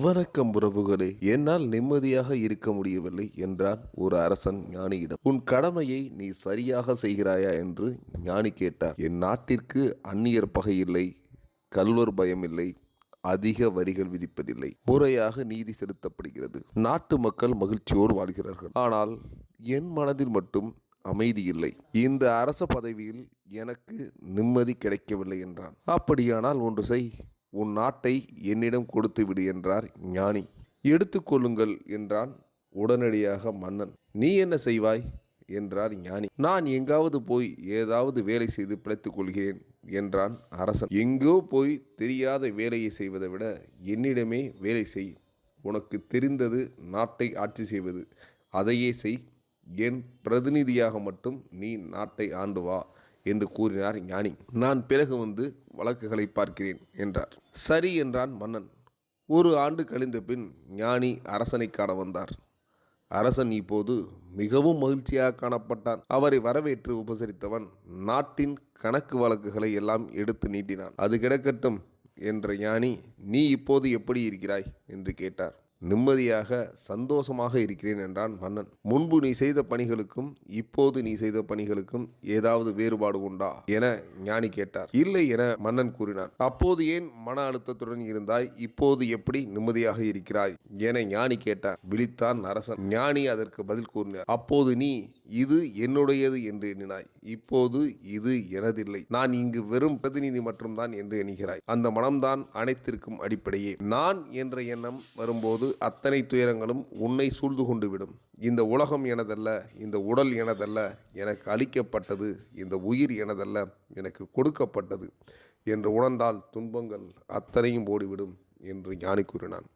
வணக்கம் உறவுகளே. என்னால் நிம்மதியாக இருக்க முடியவில்லை என்றான் ஒரு அரசன் ஞானியிடம். உன் கடமையை நீ சரியாக செய்கிறாயா என்று ஞானி கேட்டார். என் நாட்டிற்கு அந்நியர் பகை இல்லை, கள்வர் பயம் இல்லை, அதிக வரிகள் விதிப்பதில்லை, முறையாக நீதி செலுத்தப்படுகிறது, நாட்டு மக்கள் மகிழ்ச்சியோடு வாழ்கிறார்கள். ஆனால் என் மனதில் மட்டும் அமைதி இல்லை. இந்த அரச பதவியில் எனக்கு நிம்மதி கிடைக்கவில்லை என்றான். அப்படியானால் ஒன்று செய், உன் நாட்டை என்னிடம் கொடுத்து விடு என்றார் ஞானி. எடுத்துக்கொள்ளுங்கள் என்றான் உடனடியாக மன்னன். நீ என்ன செய்வாய் என்றார் ஞானி. நான் எங்காவது போய் ஏதாவது வேலை செய்து பிழைத்துக் கொள்கிறேன் என்றான் அரசன். எங்கோ போய் தெரியாத வேலையை செய்வதை விட என்னிடமே வேலை செய். உனக்கு தெரிந்தது நாட்டை ஆட்சி செய்வது, அதையே செய். என் பிரதிநிதியாக மட்டும் நீ நாட்டை ஆண்டு வா என்று கூறினார் ஞானி. நான் பிறகு வந்து வழக்குகளை பார்க்கிறேன் என்றார். சரி என்றான் மன்னன். ஒரு ஆண்டு கழிந்த பின் ஞானி அரசனை காண வந்தார். அரசன் இப்போது மிகவும் மகிழ்ச்சியாக காணப்பட்டான். அவரை வரவேற்று உபசரித்தவன் நாட்டின் கணக்கு வழக்குகளை எல்லாம் எடுத்து நீட்டினான். அது கிடக்கட்டும் என்ற ஞானி, நீ இப்போது எப்படி இருக்கிறாய் என்று கேட்டார். நிம்மதியாக சந்தோஷமாக இருக்கிறேன் என்றான் மன்னன். முன்பு நீ செய்த பணிகளுக்கும் இப்போது நீ செய்த பணிகளுக்கும் ஏதாவது வேறுபாடு உண்டா என ஞானி கேட்டார். இல்லை என மன்னன் கூறினான். அப்போது ஏன் மன அழுத்தத்துடன் இருந்தாய், இப்போது எப்படி நிம்மதியாக இருக்கிறாய் என ஞானி கேட்டார். விழித்தான் அரசன். ஞானி அதற்கு பதில் கூறினார். அப்போது நீ இது என்னுடையது என்று எண்ணினாய், இப்போது இது எனதில்லை, நான் இங்கு வெறும் பிரதிநிதி மட்டும்தான் என்று எண்ணுகிறாய். அந்த மனம்தான் அனைத்திற்கும் அடிப்படையே. நான் என்ற எண்ணம் வரும்போது அத்தனை துயரங்களும் உன்னை சூழ்ந்து கொண்டு விடும். இந்த உலகம் எனதல்ல, இந்த உடல் எனதல்ல, எனக்கு அளிக்கப்பட்டது. இந்த உயிர் எனதல்ல, எனக்கு கொடுக்கப்பட்டது என்று உணர்ந்தால் துன்பங்கள் அத்தனையும் ஓடிவிடும் என்று ஞானி கூறினான்.